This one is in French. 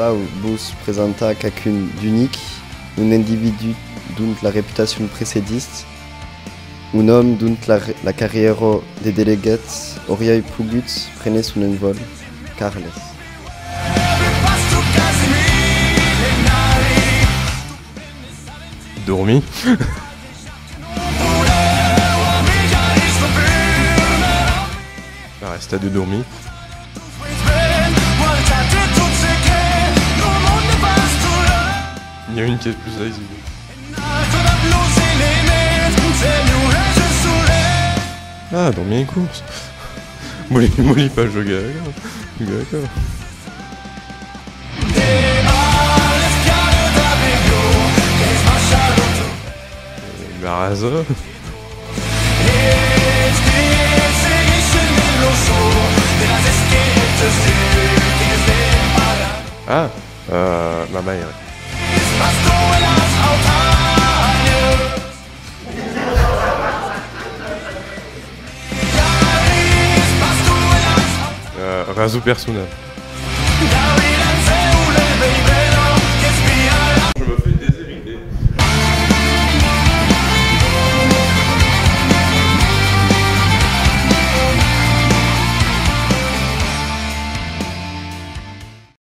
Frau bus presenta qu'acun d'unique, un individu dont la réputation précédiste, un homme dont la carrière des délégués aurait pu prendre son envol, Carles. Dormi. Resta de dormi. Il y a une pièce plus là ici. Ah, dormir les courses. Molly pas je gaga. Baraza. Ah, ma mère. Raso personnel.